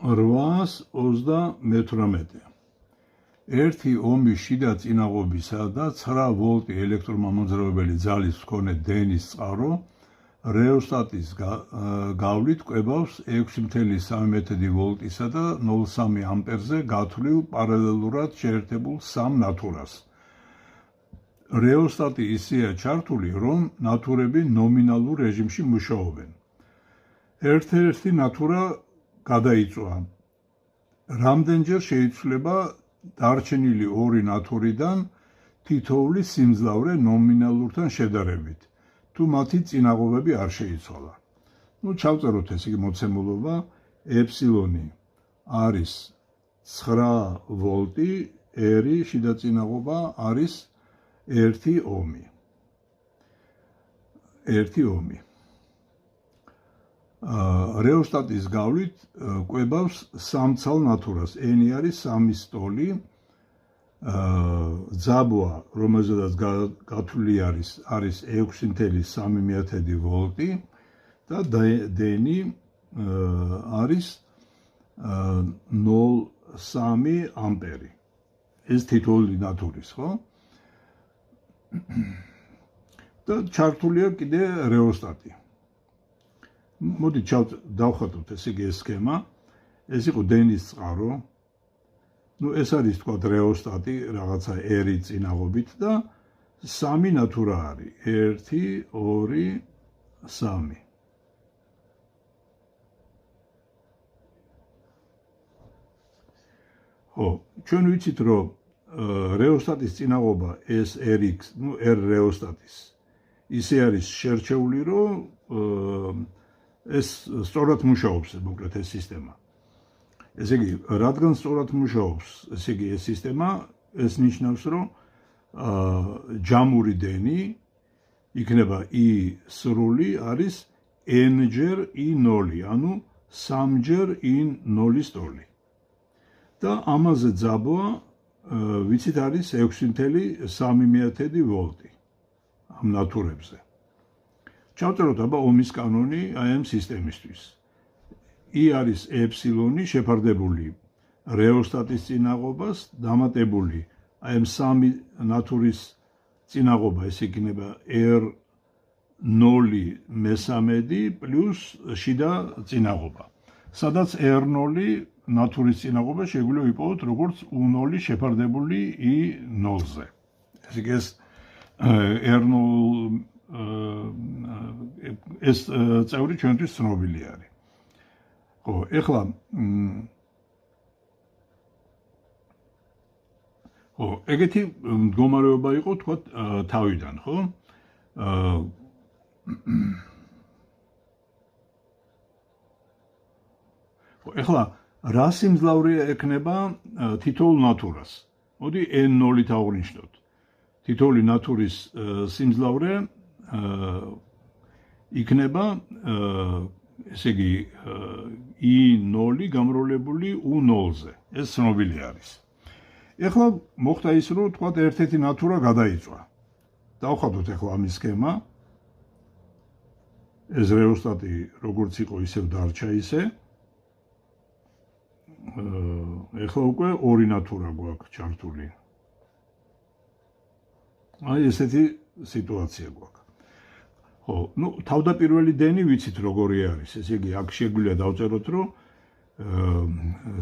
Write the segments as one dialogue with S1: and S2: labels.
S1: 828. ერთი ომის შიდა წინაღობისა და 9 ვოლტი ელექტრომამოძრავებელი ძალის მქონე დენის წყარო რეოსტატის გავლით კვებავს 6,3 ვოლტისა და 0,3 ამპერზე გათვლილ პარალელურად შეერთებულ სამ ნათურას. რეოსტატი ისეა ჩართული, რომ ნათურები ნომინალურ რეჟიმში მუშაობენ. ერთ-ერთი ნათურა გადაიწვა. რამდენჯერ შეიცვლება დარჩენილი ორი ნათურიდან თითოეულის სიმძლავრე ნომინალურთან შედარებით, თუ მათი წინაღობები არ შეიცვალა. ჩავწეროთ ეს იგი მოცემულობა, ეფსილონი არის 9 ვოლტი, ერი შიდა წინაღობა არის 1 ომი. 1 ომი. რეოსტატის გავლით კვებავს სამცალ ნათურას. ენი არის 3 სტოლი, ძაბვა, რომელზედაც გათვლილი არის 6,3 ვოლტი და დენი არის 0,3 ამპერი. ეს თითოეული ნათურის, ხო? და ჩართულია კიდე რეოსტატი. მოდი დავხატოთ ეს იგი სქემა. ეს იყო დენის წყარო. ეს არის თქვა რეოსტატი რაღაცა ერი წინაღობით და 3 ნათურა არის. 1, 2, 3. ჩვენ ვიცით, რომ რეოსტატის წინაღობა ეს RX, R რეოსტატის ისე არის შერჩეული, რომ ეს სწორად მუშაობს, მოკლედ ეს სისტემა. ესე იგი, რადგან სწორად მუშაობს, ესე იგი ეს სისტემა, ეს ნიშნავს, რომ ჯამური დენი იქნება I სრული არის n-ჯერ I0, ანუ 3-ჯერ I0 სტოლი. და ამაზე ძაბვა, ვიცით, არის 6,3 ვოლტი ამ ნათურებზე. ჩავწეროთ აბა ომის კანონი აი ამ სისტემისთვის. I არის ეფსილონი შეფარდებული რეოსტატის წინაღობას დამატებული აი ამ 3 ნათურის წინაღობა, ეს იქნება R0 მესამედი პლუს შიდა წინაღობა. სადაც R0 ნათურის წინაღობა შეგვიძლია ვიპოვოთ როგორც U0 შეფარდებული I0-ზე. ესე იგი ეს R0 ეს წევრი ჩვენთვის ცნობილი არის. ხო, ეხლა ეგეთი მდგომარეობა იყო თქვა თავიდან, ხო? ეხლა რა სიმძლავრე ექნება თითოეულ ნათურას? მოდი N0-ით აღვნიშნოთ. თითოეული ნათურის სიმძლავრე იქნება, ესე იგი, I0 გამრავლებული U0-ზე. ეს ცნობილი არის. ეხლა მოხდა ის, რომ თქვა ერთ-ერთი ნათურა გადაიწვა. დავხატოთ ეხლა ამის სქემა. ეს რეოსტატი როგორც იყო, ისევ დარჩა ისე. ეხლა უკვე ორი ნათურა გვაქვს ჩართული. აი ესეთი სიტუაცია გვაქვს. თავდაპირველი დენი ვიცით როგორი არის. ესე იგი, აქ შეგვიძლია დავწეროთ, რომ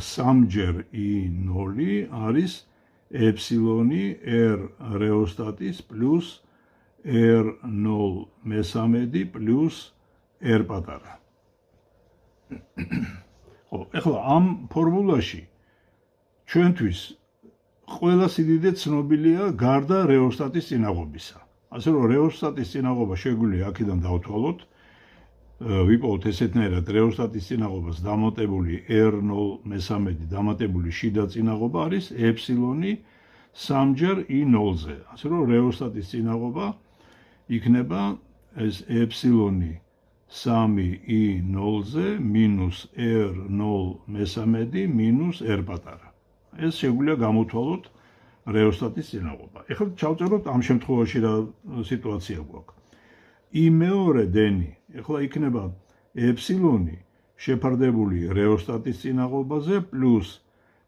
S1: 3-ჯერ I0 არის ეფსილონი R რეოსტატის პლუს R0 მესამედი პლუს R პატარა. ეხლა ამ ფორმულაში ჩვენთვის ყველა სიდიდე ცნობილია გარდა რეოსტატის წინაღობისა. ასე რომ რეოსტატის წინაღობა შეგვიძლია აქედან დავთვალოთ, ვიპოვოთ ესეთნაირად რეოსტატის წინაღობას დამატებული R0 მესამედი დამატებული შიდა წინაღობა არის ეფსილონი 3-ჯერ I0-ზე. ასე რომ რეოსტატის წინაღობა იქნება ეს ეფსილონი 3 I0-ზე მინუს R0 მესამედი მინუს R პატარა. ეს შეგვიძლია გამოთვალოთ რეოსტატის წინაღობა. ეხლა ჩავწეროთ ამ შემთხვევაში რა სიტუაცია გვაქვს. I მეორე დენი, ეხლა იქნება ეფსილონი შეფარდებული რეოსტატის წინაღობაზე პლუს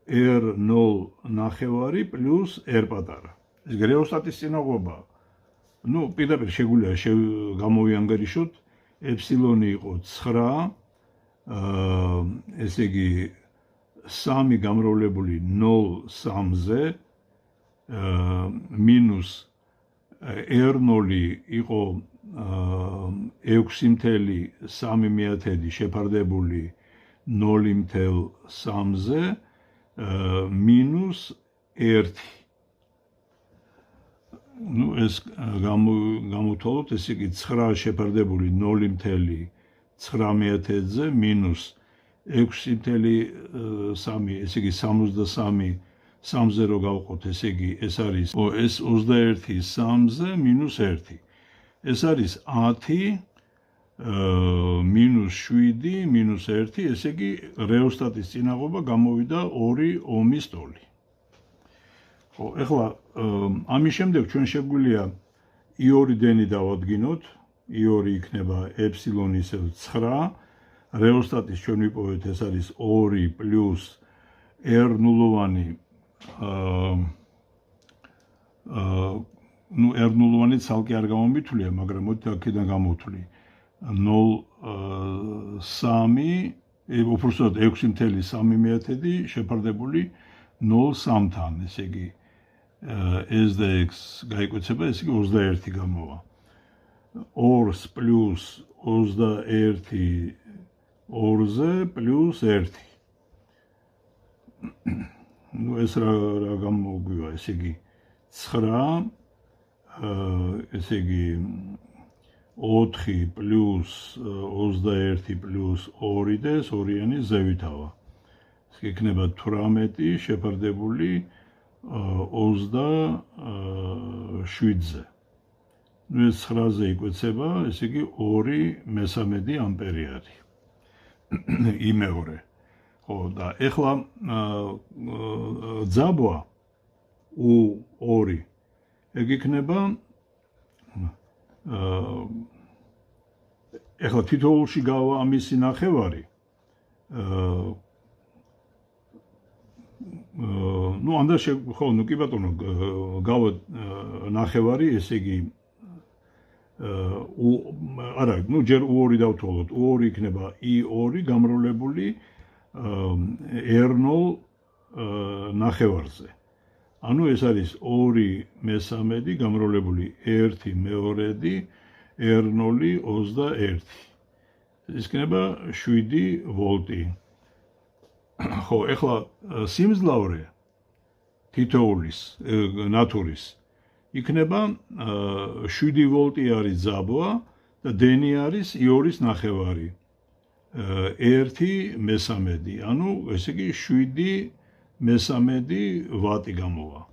S1: R0 ნახევარი პლუს R პატარა. ეს რეოსტატის წინაღობა, პირდაპირ შეგვიძლია გამოვიანგარიშოთ, ეფსილონი იყო 9, ესე იგი 3 გამრავლებული 0,3-ზე მინუს R0 იყო 6,3 შეფარდებული 0,3-ზე მინუს 1. ეს გამოვთვალოთ, ესე იგი 9 შეფარდებული 0,19-ზე მინუს 6,3, ესე იგი 63-3-ზე რო გავყოთ, ესე იგი ეს არის ეს 21-3-ზე მინუს 1. ეს არის 10 მინუს 7 მინუს 1, ესე იგი რეოსტატის წინაღობა გამოვიდა 2 ომის ტოლი. ხო, ეხლა ამის შემდეგ ჩვენ შეგვიძლია I2 დენი დავადგინოთ, I2 იქნება ეფსილონი ისევ 9, რეოსტატის ჩვენ ვიპოვეთ, ეს არის 2 პლუს R0-ანი R0-ანი ცალკე არ გამომითვლია, მაგრამ მოდი აქედან გამოვთვლი 0,3, უпростоოდ 6,3 შეფარდებული 0,3-თან, ესე იგი S და X გაიკვეცება, ესე იგი 21 გამოვა. 2 პლუს 21 2-ზე პლუს 1. ეს რა გამოგვივა, ესე იგი 9, ესე იგი 4 პლუს 21 პლუს 2 და ეს ორიანი ზევითავა. ეს იქნება 18 შეფარდებული 27-ზე. ეს 9-ზე იკვეცება, ესე იგი 2/3 ამპერი არის. იმეორე. ხო, და ეხლა ძაბვა U2 ეგ იქნება ეხლა თითოეულში გავა ამისი ნახევარი. անդა ხო, კი ბატონო, გავა ნახევარი, ესე იგი არა, ჯერ U2 დავთვალოთ. U2 იქნება I2 გამრავლებული R0 ნახევარზე. ანუ ეს არის 2/3 გამრავლებული 1/2 R0 21. ეს იქნება 7 ვოლტი. ხო, ეხლა სიმძლავრე თითოეულის ნატურის იქნება 7 ვოლტი არის ძაბვა და დენი არის I2-ის ნახევარი 1/3, ანუ ესე იგი 7/3 ვატი გამოვა.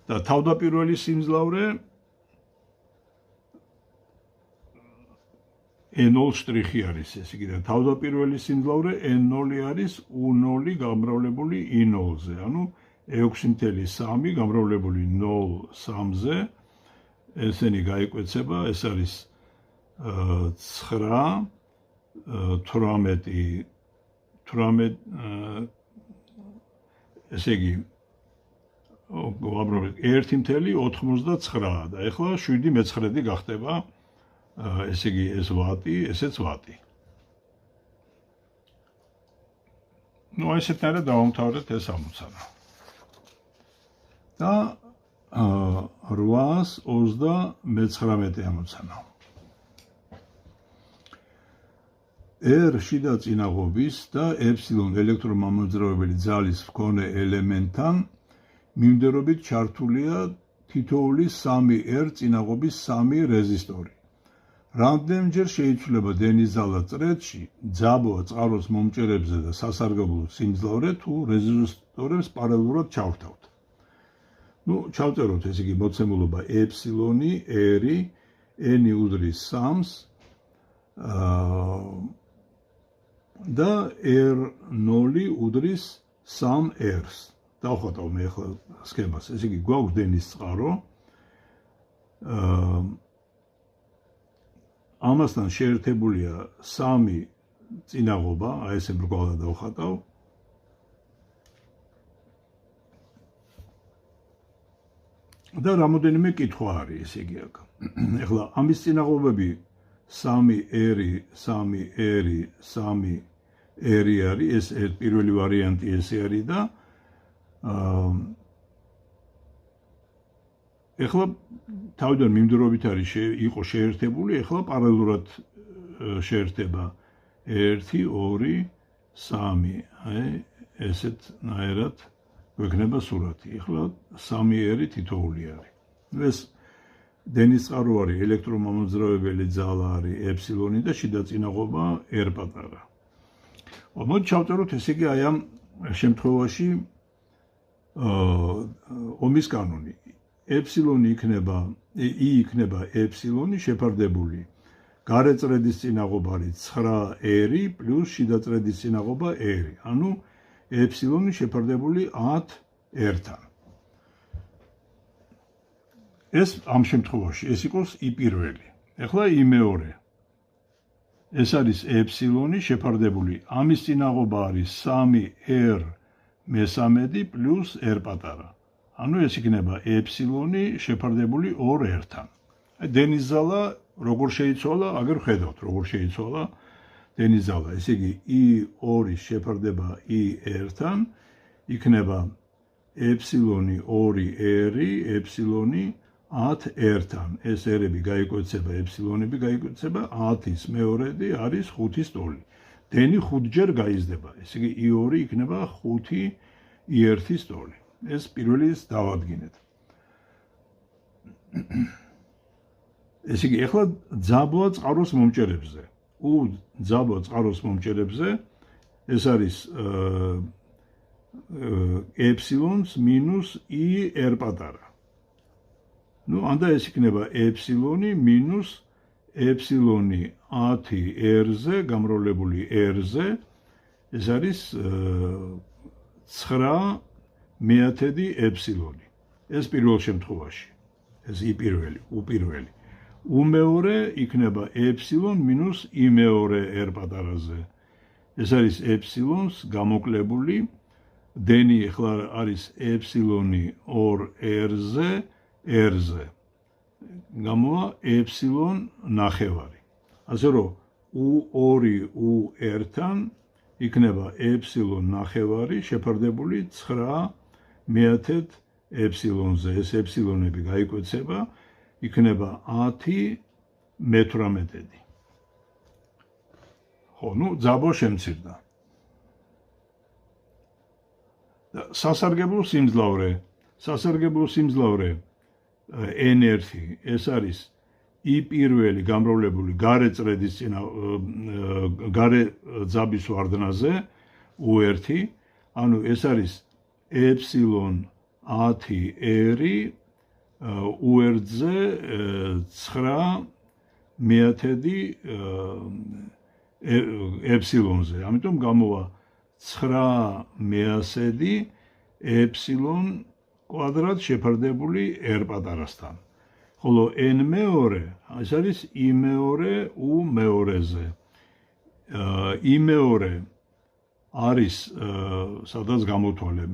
S1: და თავდაპირველი სიმძლავრე N0 შტრიხი არის, ესე იგი და თავდაპირველი სიმძლავრე N0 არის U0 გამრავლებული I0-ზე, ანუ 6,3 გამრავლებული 0,3-ზე, ესენი გაიკვეცება, ეს არის 9, 18, ესე იგი 1,89 და ეხლა 7/9 გახდება, ესე იგი ეს ვატი, ესეც ვატი. ესეთნაირად დავამთავრეთ ეს ამოცანა. და 829 ამოცანა. R შიდა წინაღობის და epsilon ელექტრომამოძრავებელი ძალის მქონე ელემენტთან მიმდევრობით ჩართულია თითოეული 3R წინაღობის 3 რეზისტორი. რამდენჯერ შეიძლება დენის ძალა წრეში ძაბვა წყაროს მომჭერებზე და სასარგებლო სიმძლავრე თუ რეზისტორებს პარალელურად ჩავთავთ. ჩავწეროთ, ესე იგი მოცემულობა ეფსილონი, R, N უდრის 3-ს და R0 უდრის 3R-ს. დავხატავ მე ახლა სქემას. ესე იგი გვაქვს დენის წყარო. ამასთან შეერთებულია 3 წინაღობა, აი ესე მრგვალად დავხატავ. და რამოდენიმე კითხვა არის, ესე იგი აქ. ეხლა ამის წინაღობები 3 ერი, 3 ერი, 3 ერი არის, ეს პირველი ვარიანტი ესე არის და ეხლა თავიდან მიმდევრობით არის იყო შეერთებული, ეხლა პარალელურად შეერთება 1, 2, 3, აი ესეთნაირად გვექნება სურათი. ეხლა 3 ერი თითოეული არის. ეს დენის წყარო არის, ელექტრომამოძრავებელი ძალა არის ეფსილონი და შიდა წინაღობა r პატარა. მოდი ჩავწეროთ ესე იგი აი ამ შემთხვევაში ომის კანონი. ეფსილონი იქნება i იქნება ეფსილონი შეფარდებული გარე წრედის წინაღობა არის 9 ერი პლუს შიდა წრედის წინაღობა ერი. ანუ ეფსილონი შეფარდებული 10 r-თან. ეს ამ შემთხვევაში ეს იყოს i პირველი. ეხლა i მეორე. ეს არის ეფსილონი შეფარდებული ამის წინაღობა არის 3 r მესამედი პლუს r პატარა. ანუ ეს იქნება ეფსილონი შეფარდებული 2 r-თან. დენის ზალა როგორ შეიცვალა, აგერ ხედავთ როგორ შეიცვალა დენის ზალა. ესე იგი i2 შეფარდება i r-თან, იქნება ეფსილონი 2 ერი, ეფსილონი 10 r-თან. ეს erები გაიკვეცება, ეფსილონები გაიკვეცება, 10-ის მეორედი არის 5-ის ტოლი. დენი 5-ჯერ გაიზრდება. ესე იგი i2 იქნება 5 i1-ის ტოლი. ეს პირველის დავადგინეთ. ესე იგი, ეხლა ძაბვა წყაროს მომჭერებზე. ძაბვა წყაროს მომჭერებზე ეს არის ეფსილონს მინუს i r პატარა. ნუ ანდა ეს იქნება ეფსილონი მინუს ეფსილონი 10 r-ზე გამრავლებული r-ზე. ეს არის 9 მეათედი ეფსილონი. ეს პირველ შემთხვევაში. ეს i პირველი, უპირველი. უმეორე იქნება ეფსილონ მინუს i მეორე r პატარაზე. ეს არის ეფსილონს გამოკლებული დენი ახლა არის ეფსილონი 2 r-ზე r-ზე. გამოვა ეფსილონ ნახევარი. ასე რომ u2 u1-თან იქნება ეფსილონ ნახევარი შეფარდებული 9 მეათედ ეფსილონზე. ეს ეფსილონები გაიკვეცება, იქნება 10 მე18-დი. ხო, ნუ ძაბვა შემცირდა. სასარგებლო სიმძლავრე n1 ეს არის i პირველი გამრავლებული გარე წრედის გარე ძაბის ვარდნაზე u1, ანუ ეს არის ეფსილონ 10 ერი u1-ზე 9 მეათედი ეფსილონზე. ამიტომ გამოვა 9 მეასედი ეფსილონ კვადრატ შეფარდებული r პატარასთან. ხოლო n მეორე ეს არის i მეორე u მეორეზე. i მეორე არის სადაც გამოთვალე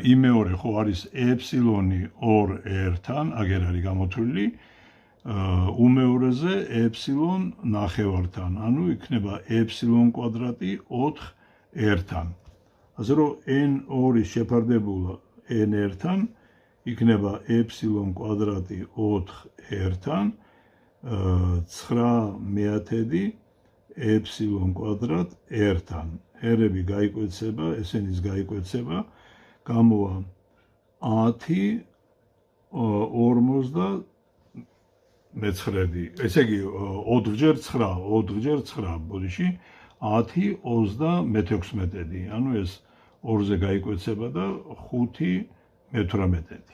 S1: i მეორე ხო არის ეფსილონი 2 r-თან, აგერ არის გამოთვლილი, u მეორეზე ეფსილონ ნახევართან, ანუ იქნება ეფსილონ კვადრატი 4 r-თან. ასე რომ n2 შეფარდებულა n r-თან იქნება ეფსილონ კვადრატი 4 r-თან 9 მეათედი ეფსილონ კვადრატ r-თან. r-ები გაიკვეცება, ესენის გაიკვეცება, გამოვა 10 59. ესე იგი 4-ჯერ 9, ბოდიში 10 36. ანუ ეს 2-ზე გაიკვეცება და 5 მე18.